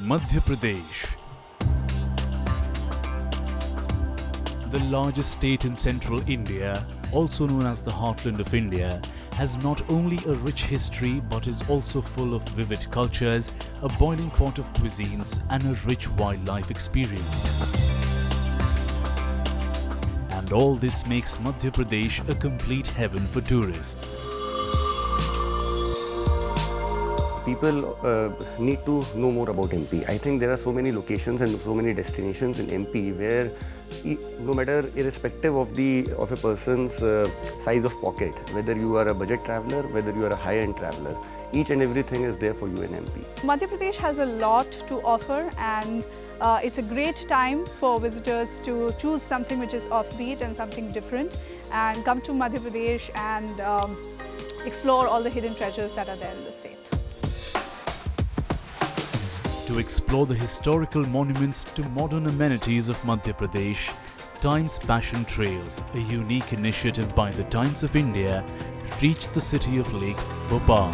Madhya Pradesh, the largest state in Central India, also known as the heartland of India, has not only a rich history but is also full of vivid cultures, a boiling pot of cuisines and a rich wildlife experience. And all this makes Madhya Pradesh a complete heaven for tourists. People need to know more about MP. I think there are so many locations and so many destinations in MP where, no matter irrespective of a person's size of pocket, whether you are a budget traveler, whether you are a high-end traveler, each and everything is there for you in MP. Madhya Pradesh has a lot to offer, and it's a great time for visitors to choose something which is offbeat and something different, and come to Madhya Pradesh and explore all the hidden treasures that are there in the state. To explore the historical monuments to modern amenities of Madhya Pradesh, Times Passion Trails, a unique initiative by the Times of India, reached the city of lakes, Bhopal.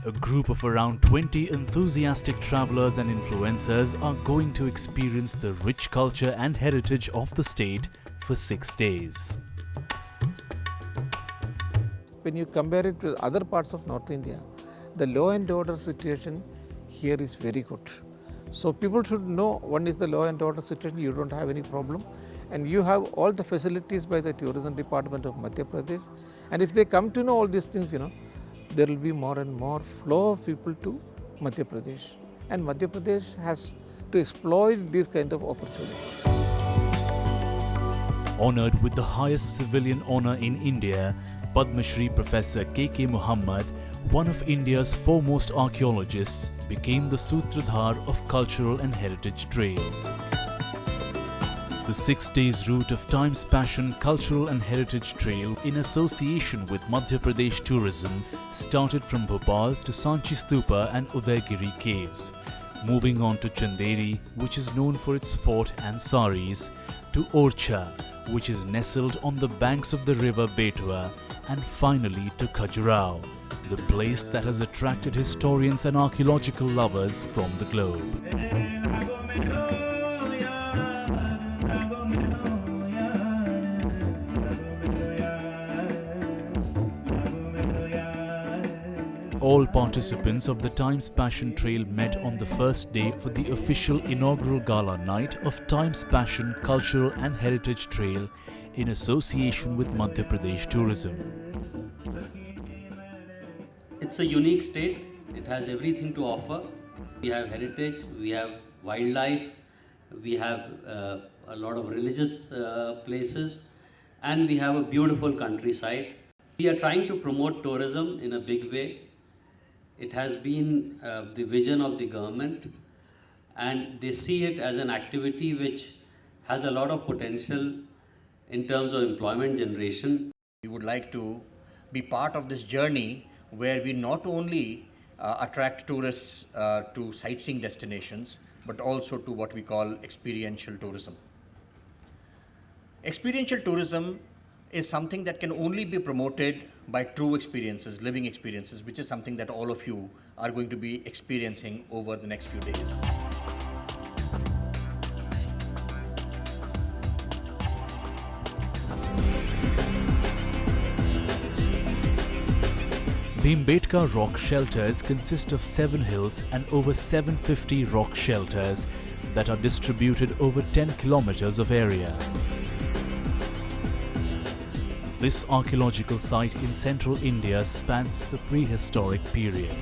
A group of around 20 enthusiastic travelers and influencers are going to experience the rich culture and heritage of the state for 6 days. When you compare it with other parts of North India, the law and order situation here is very good. So people should know, one is the law and order situation, you don't have any problem, and you have all the facilities by the tourism department of Madhya Pradesh. And if they come to know all these things, there will be more and more flow of people to Madhya Pradesh. And Madhya Pradesh has to exploit these kind of opportunities. Honoured with the highest civilian honour in India, Padma Shri Professor K.K. Muhammad, one of India's foremost archaeologists, became the Sutradhar of Cultural and Heritage Trail. The 6 days route of Times Passion Cultural and Heritage Trail, in association with Madhya Pradesh Tourism, started from Bhopal to Sanchi Stupa and Udaygiri Caves, moving on to Chanderi, which is known for its fort and saris, to Orchha, which is nestled on the banks of the river Betwa, and finally to Khajuraho, the place that has attracted historians and archaeological lovers from the globe. All participants of the Times Passion Trail met on the first day for the official inaugural gala night of Times Passion Cultural and Heritage Trail in association with Madhya Pradesh Tourism. It's a unique state. It has everything to offer. We have heritage, we have wildlife, we have a lot of religious places, and we have a beautiful countryside. We are trying to promote tourism in a big way. It has been the vision of the government, and they see it as an activity which has a lot of potential in terms of employment generation. We would like to be part of this journey where we not only attract tourists to sightseeing destinations, but also to what we call experiential tourism. Experiential tourism is something that can only be promoted by true experiences, living experiences, which is something that all of you are going to be experiencing over the next few days. Bhimbetka rock shelters consist of 7 hills and over 750 rock shelters that are distributed over 10 kilometers of area. This archaeological site in central India spans the prehistoric period.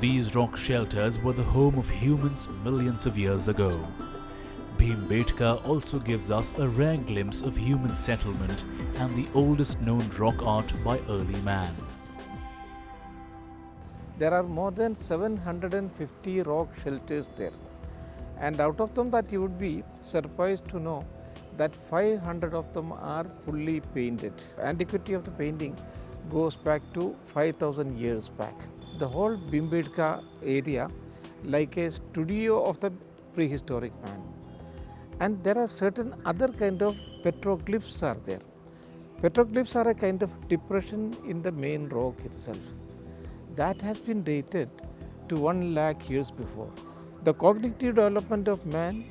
These rock shelters were the home of humans millions of years ago. Bhimbetka also gives us a rare glimpse of human settlement and the oldest known rock art by early man. There are more than 750 rock shelters there, and out of them that you would be surprised to know that 500 of them are fully painted. Antiquity of the painting goes back to 5,000 years back. The whole Bhimbetka area like a studio of the prehistoric man. And there are certain other kind of petroglyphs are there. Petroglyphs are a kind of depression in the main rock itself. That has been dated to 1 lakh years before. The cognitive development of man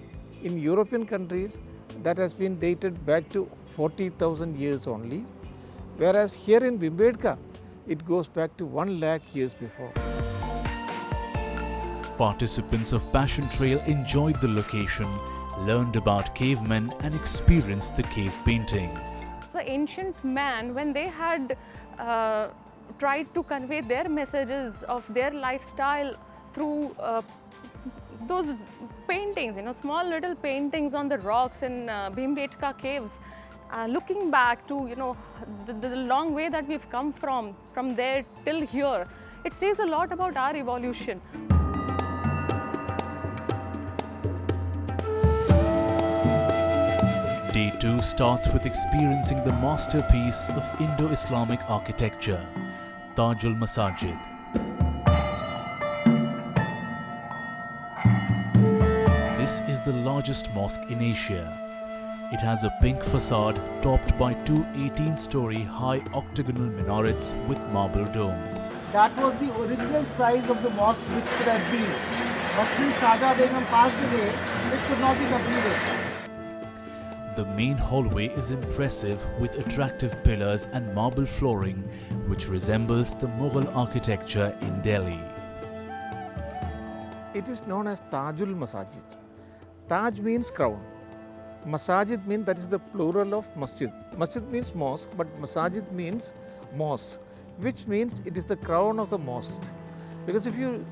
in European countries, that has been dated back to 40,000 years only, whereas here in Bhimbetka, it goes back to 1 lakh years before. Participants of Passion Trail enjoyed the location, learned about cavemen and experienced the cave paintings. The ancient man, when they had tried to convey their messages of their lifestyle through those paintings, small little paintings on the rocks in Bhimbetka caves, looking back to, the long way that we've come from there till here, it says a lot about our evolution. Day 2 starts with experiencing the masterpiece of Indo-Islamic architecture, Tajul Masajid. This is the largest mosque in Asia. It has a pink facade topped by two 18-story high octagonal minarets with marble domes. That was the original size of the mosque which should have been. But since Shahjahan Begum passed away, it could not be completed. The main hallway is impressive with attractive pillars and marble flooring which resembles the Mughal architecture in Delhi. It is known as Tajul Masajid. Taj means crown. Masajid means, that is the plural of masjid. Masjid means mosque, but Masajid means mosque, which means it is the crown of the mosque. Because if you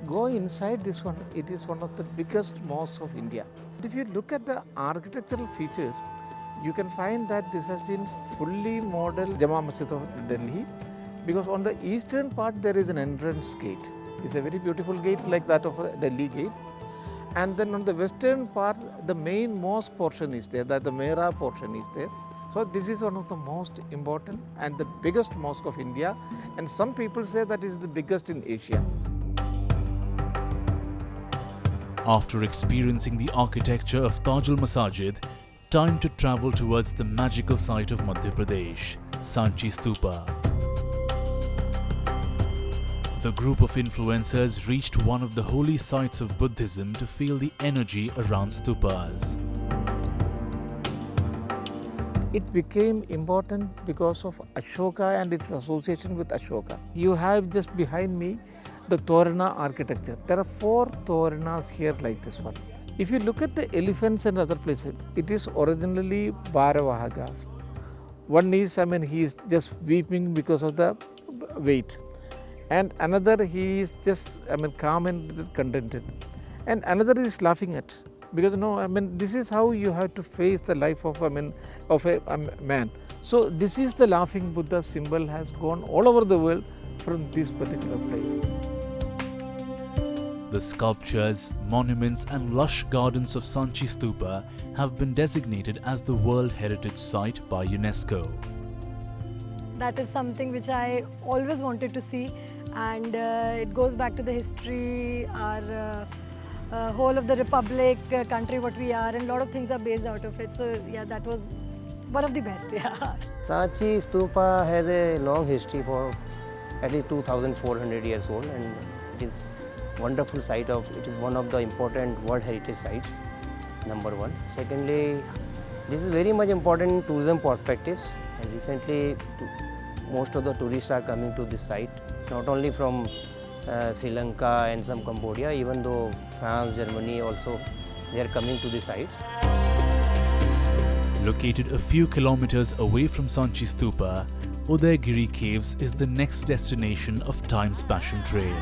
go inside this one, it is one of the biggest mosques of India. If you look at the architectural features, you can find that this has been fully modeled Jama Masjid of Delhi, because on the eastern part there is an entrance gate. It's a very beautiful gate like that of a Delhi gate. And then on the western part, the main mosque portion is there, that the Mera portion is there. So this is one of the most important and the biggest mosque of India, and some people say that is the biggest in Asia. After experiencing the architecture of Tajul Masajid, time to travel towards the magical site of Madhya Pradesh, Sanchi Stupa. The group of influencers reached one of the holy sites of Buddhism to feel the energy around stupas. It became important because of Ashoka and its association with Ashoka. You have just behind me the Torana architecture. There are 4 Toranas here like this one. If you look at the elephants and other places, it is originally Bharavahagas. One is, he is just weeping because of the weight. And another, he is just, calm and contented. And another is laughing at. Because this is how you have to face the life of a man. So this is the laughing Buddha symbol has gone all over the world from this particular place. The sculptures, monuments and lush gardens of Sanchi Stupa have been designated as the World Heritage Site by UNESCO. That is something which I always wanted to see, and it goes back to the history, our whole of the republic, country what we are, and a lot of things are based out of it. So yeah, that was one of the best. Yeah. Sanchi Stupa has a long history for at least 2,400 years old, and it is wonderful site it is one of the important World Heritage Sites, number one. Secondly, this is very much important in tourism perspectives, and recently most of the tourists are coming to this site, not only from Sri Lanka and some Cambodia, even though France, Germany also, they are coming to the sites. Located a few kilometers away from Sanchi Stupa, Udaygiri Caves is the next destination of Time's Passion Trail.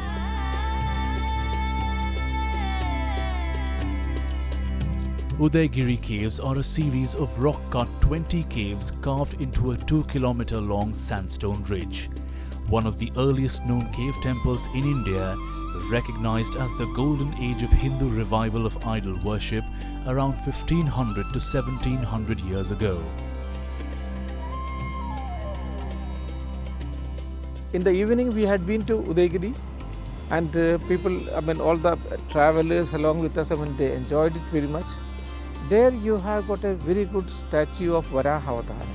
Udaigiri Caves are a series of rock-cut 20 caves carved into a 2-kilometer-long sandstone ridge. One of the earliest known cave temples in India, recognized as the golden age of Hindu revival of idol worship around 1500 to 1700 years ago. In the evening we had been to Udaigiri, and people, all the travelers along with us, they enjoyed it very much. There you have got a very good statue of Varaha Avatara.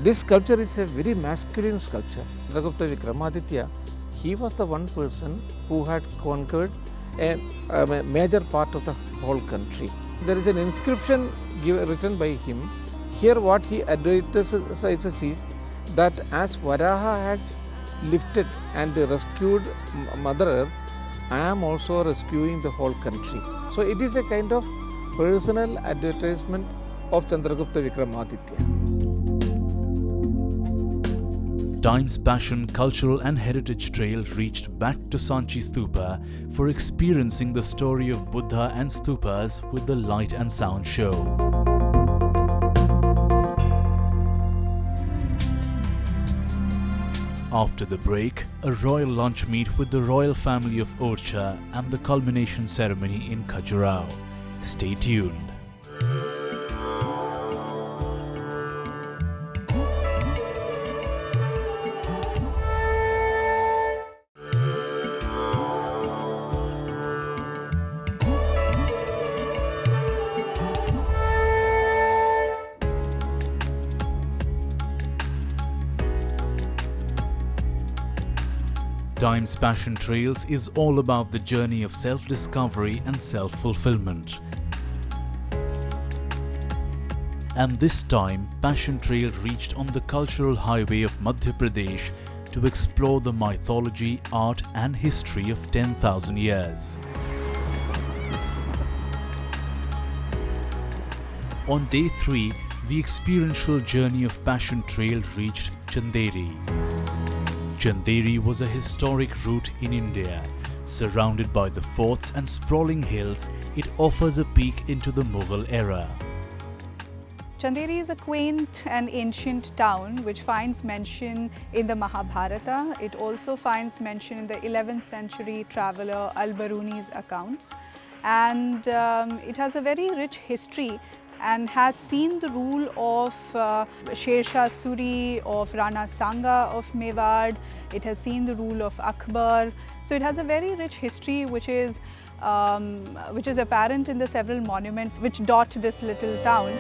This sculpture is a very masculine sculpture. Chandragupta Vikramaditya, he was the one person who had conquered a major part of the whole country. There is an inscription written by him. Here what he advertises is that as Varaha had lifted and rescued Mother Earth, I am also rescuing the whole country. So it is a kind of personal advertisement of Chandragupta Vikramaditya. Time's Passion Cultural and Heritage Trail reached back to Sanchi Stupa for experiencing the story of Buddha and stupas with the light and sound show. After the break, a royal lunch meet with the royal family of Orchha and the culmination ceremony in Khajuraho. Stay tuned. Time's Passion Trails is all about the journey of self-discovery and self-fulfillment. And this time, Passion Trail reached on the cultural highway of Madhya Pradesh to explore the mythology, art and history of 10,000 years. On day 3, the experiential journey of Passion Trail reached Chanderi. Chanderi was a historic route in India. Surrounded by the forts and sprawling hills, it offers a peek into the Mughal era. Chanderi is a quaint and ancient town which finds mention in the Mahabharata. It also finds mention in the 11th century traveller Al-Biruni's accounts. And it has a very rich history and has seen the rule of Sher Shah Suri, of Rana Sanga of Mewad. It has seen the rule of Akbar. So it has a very rich history which is apparent in the several monuments which dot this little town.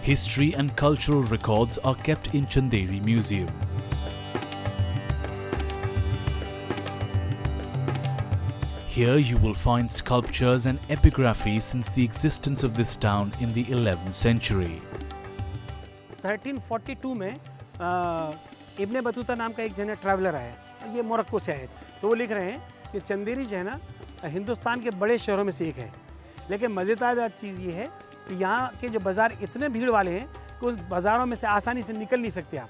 History and cultural records are kept in Chanderi Museum. Here you will find sculptures and epigraphy since the existence of this town in the 11th century. 1342 में Ibn Battuta नाम का एक जन traveller आया, ये Morocco से आए थे, तो वो लिख रहे हैं कि चंदेरी जो है ना हिंदुस्तान के बड़े शहरों में से एक है, लेकिन मज़ेदार चीज़ ये है कि यहाँ के जो बाज़ार इतने भीड़ वाले हैं कि उस बाज़ारों में से आसानी से निकल नहीं सकते आप,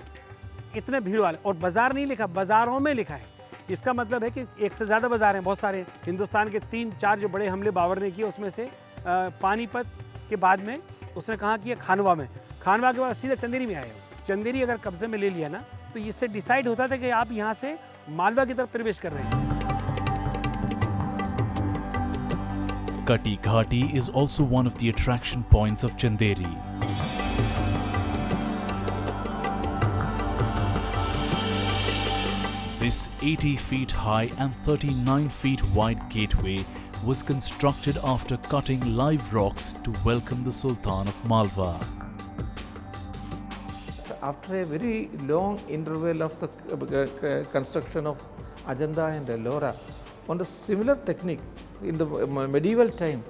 इतने भीड़ वाले, और बाज़ार नहीं लिखा, बाज़ारों में लिखा है। इसका मतलब है कि एक से ज़्यादा बाज़ार हैं, बहुत सारे। हिंदुस्तान के 3-4 जो बड़े हमले बाबर ने किए उसमें से पानीपत के बाद में उसने कहा कि खानवा में, खानवा के बाद सीधा चंदेरी में आए हो। चंदेरी अगर कब्जे में ले लिया ना तो इससे डिसाइड होता था कि आप यहाँ से मालवा की तरफ प्रवेश कर रहे हैं। Kati Ghati is also one of the attraction points of Chanderi. This 80 feet high and 39 feet wide gateway was constructed after cutting live rocks to welcome the Sultan of Malwa. After a very long interval of the construction of Ajanta and Ellora, on the similar technique in the medieval time,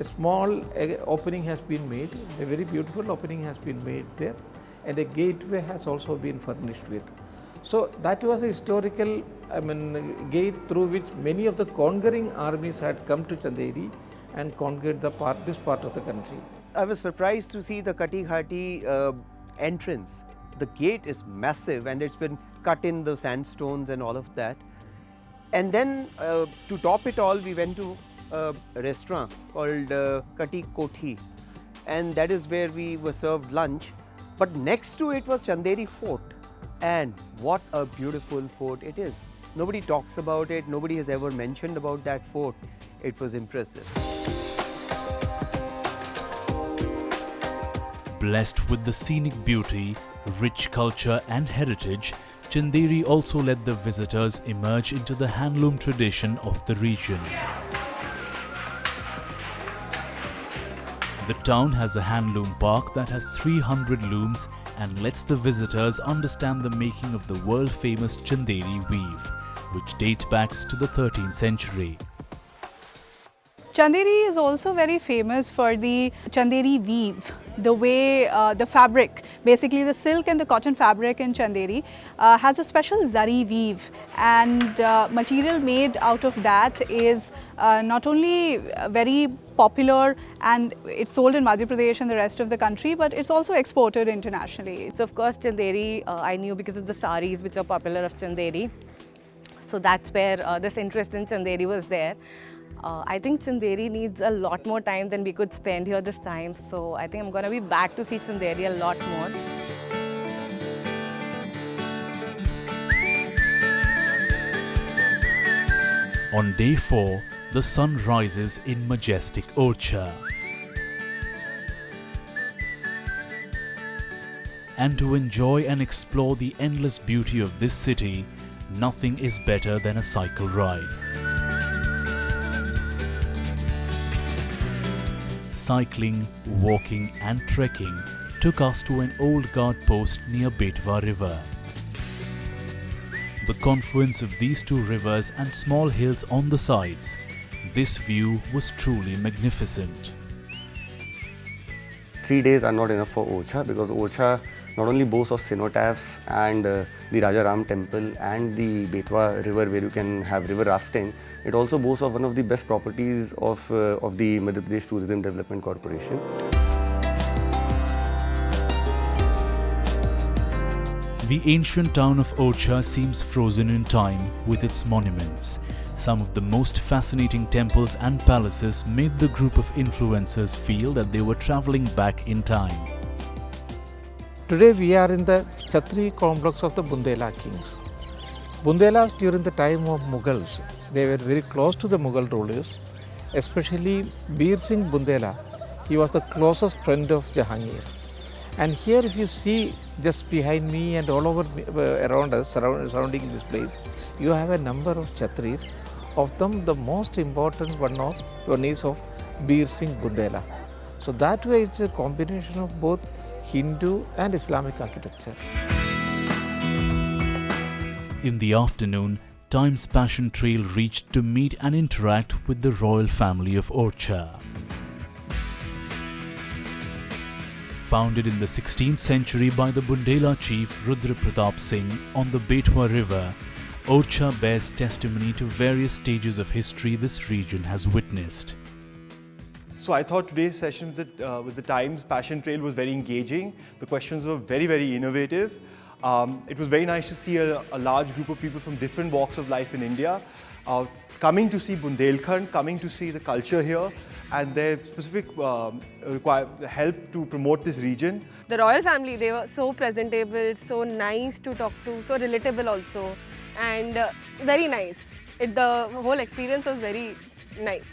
a small opening has been made, a very beautiful opening has been made there, and a gateway has also been furnished with. So that was a historical gate through which many of the conquering armies had come to Chanderi and conquered this part of the country. I was surprised to see the Kati Ghati entrance. The gate is massive and it's been cut in the sandstones and all of that. And then to top it all, we went to a restaurant called Kati Kothi, and that is where we were served lunch. But next to it was Chanderi Fort, and what a beautiful fort it is. Nobody talks about it, nobody has ever mentioned about that fort. It was impressive. Blessed with the scenic beauty, rich culture and heritage, Chanderi also let the visitors emerge into the handloom tradition of the region. The town has a handloom park that has 300 looms and lets the visitors understand the making of the world-famous Chanderi weave, which dates back to the 13th century. Chanderi is also very famous for the Chanderi weave, the way the fabric, basically the silk and the cotton fabric in Chanderi has a special zari weave, and material made out of that is not only very popular and it's sold in Madhya Pradesh and the rest of the country, but it's also exported internationally. So of course Chanderi I knew because of the saris which are popular of Chanderi. So that's where this interest in Chanderi was there. I think Chanderi needs a lot more time than we could spend here this time. So I think I'm going to be back to see Chanderi a lot more. On day 4, the sun rises in majestic Orchha. And to enjoy and explore the endless beauty of this city, nothing is better than a cycle ride. Cycling, walking and trekking took us to an old guard post near Betwa river. The confluence of these two rivers and small hills on the sides, this view was truly magnificent. 3 days are not enough for Orchha, because Orchha not only boasts of cenotaphs and the Raja Ram temple and the Betwa river where you can have river rafting, it also boasts of one of the best properties of the Madhya Pradesh Tourism Development Corporation. The ancient town of Orchha seems frozen in time with its monuments. Some of the most fascinating temples and palaces made the group of influencers feel that they were travelling back in time. Today we are in the Chhatri complex of the Bundela kings. Bundelas during the time of Mughals, they were very close to the Mughal rulers, especially Bir Singh Bundela. He was the closest friend of Jahangir. And here if you see just behind me and all over around us, surrounding this place, you have a number of Chhatris. Of them, the most important one is of Bir Singh Bundela. So that way it's a combination of both Hindu and Islamic architecture. In the afternoon, Time's Passion Trail reached to meet and interact with the royal family of Orchha. Founded in the 16th century by the Bundela chief Rudra Pratap Singh on the Betwa river, Orchha bears testimony to various stages of history this region has witnessed. So I thought today's session with the Times Passion Trail was very engaging. The questions were very, very innovative. It was very nice to see a large group of people from different walks of life in India coming to see Bundelkhand, coming to see the culture here and their specific help to promote this region. The royal family, they were so presentable, so nice to talk to, so relatable also, and very nice. The whole experience was very nice.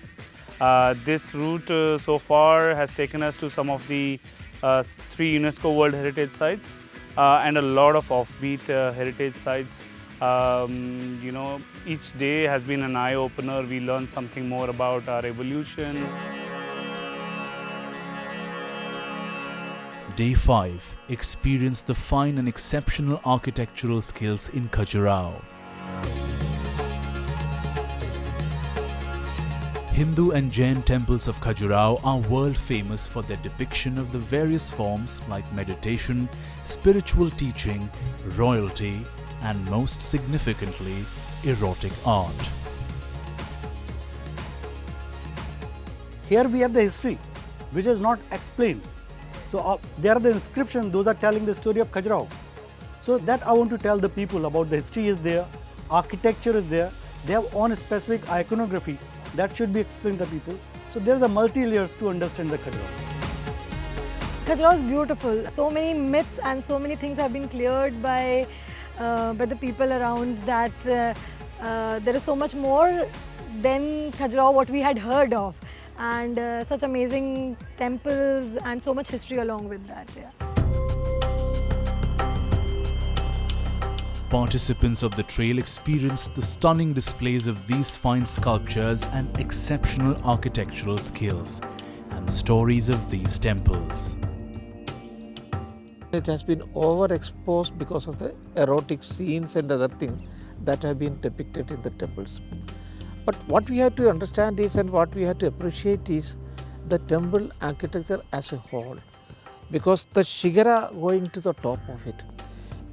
This route so far has taken us to some of the 3 UNESCO World Heritage Sites and a lot of offbeat heritage sites. You know, each day has been an eye-opener. We learned something more about our evolution. Day 5 experienced the fine and exceptional architectural skills in Khajuraho. Hindu and Jain temples of Khajuraho are world famous for their depiction of the various forms like meditation, spiritual teaching, royalty, and most significantly, erotic art. Here we have the history, which is not explained. So there are the inscriptions, those are telling the story of Khajuraho. So that I want to tell the people about the history is there, architecture is there, They have own specific iconography that should be explained to people. So there's a multi-layers to understand the Khajuraho. Khajuraho is beautiful. So many myths and so many things have been cleared by the people around that there is so much more than Khajuraho what we had heard of, and such amazing temples and so much history along with that. Yeah. Participants of the trail experienced the stunning displays of these fine sculptures and exceptional architectural skills and stories of these temples. It has been overexposed because of the erotic scenes and other things that have been depicted in the temples. But what we have to understand is, and what we have to appreciate is, the temple architecture as a whole, because the shigara going to the top of it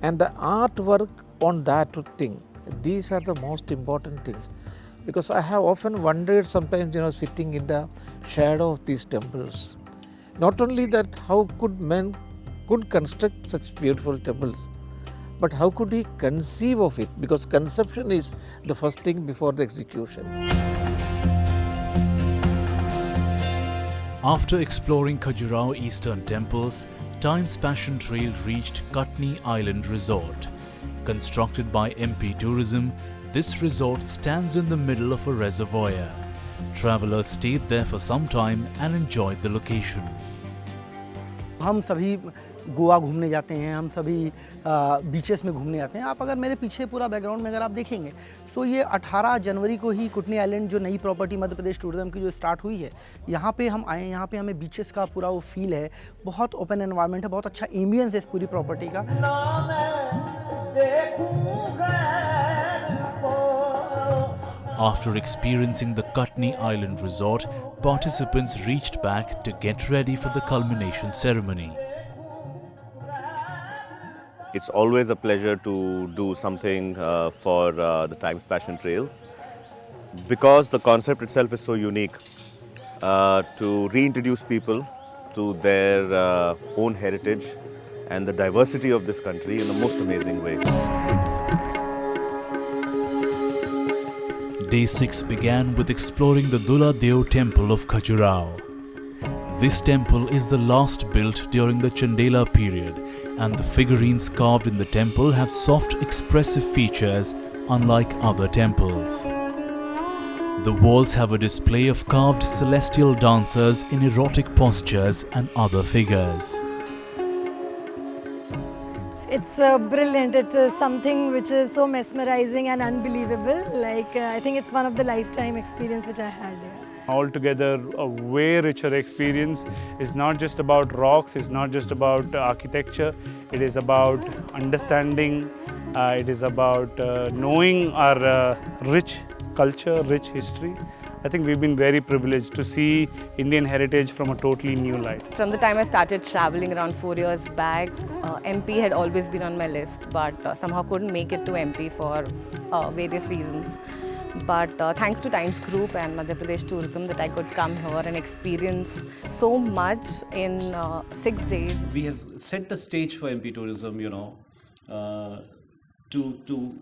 and the artwork on that thing, these are the most important things. Because I have often wondered sometimes, sitting in the shadow of these temples, not only that how could men could construct such beautiful temples, but how could he conceive of it? Because conception is the first thing before the execution. After exploring Khajuraho Eastern temples, Times Passion Trail reached Katni Island Resort. Constructed by MP Tourism, this resort stands in the middle of a reservoir. Travelers stayed there for some time and enjoyed the location. हम सभी गोवा घूमने जाते हैं, हम सभी beaches में घूमने जाते हैं। आप अगर मेरे पीछे पूरा बैकग्राउंड में अगर आप देखेंगे, सो ये 18 जनवरी को ही कुटनी आइलैंड जो नई प्रॉपर्टी मध्य प्रदेश टूरिज्म की जो स्टार्ट हुई है, यहाँ पे हम आए, यहाँ पे हमें बीचेस का पूरा वो फील है, बहुत ओपन एनवायरनमेंट है, बहुत अच्छा एम्बियंस है इस पूरी प्रॉपर्टी का। After experiencing the Katni Island Resort, participants reached back to get ready for the culmination ceremony. It's always a pleasure to do something for the Times Passion Trails, because the concept itself is so unique, to reintroduce people to their own heritage and the diversity of this country in the most amazing way. Day 6 began with exploring the Dula Deo temple of Khajuraho. This temple is the last built during the Chandela period, and the figurines carved in the temple have soft, expressive features unlike other temples. The walls have a display of carved celestial dancers in erotic postures and other figures. It's brilliant. It's something which is so mesmerizing and unbelievable. I think it's one of the lifetime experience which I had. Altogether, a way richer experience. Is not just about rocks, it's not just about architecture, it is about understanding, it is about knowing our rich culture, rich history. I think we've been very privileged to see Indian heritage from a totally new light. From the time I started traveling around 4 years back, MP had always been on my list, but somehow couldn't make it to MP for various reasons. But thanks to Times Group and Madhya Pradesh Tourism that I could come here and experience so much in 6 days. We have set the stage for MP Tourism, to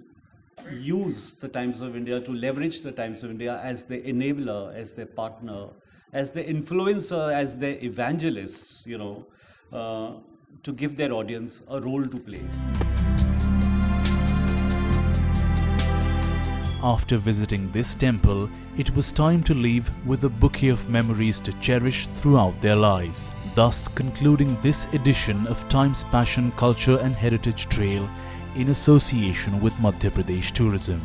use the Times of India, to leverage the Times of India as their enabler, as their partner, as their influencer, as their evangelists, to give their audience a role to play. After visiting this temple, it was time to leave with a bouquet of memories to cherish throughout their lives, thus concluding this edition of Times Passion Culture and Heritage Trail in association with Madhya Pradesh Tourism.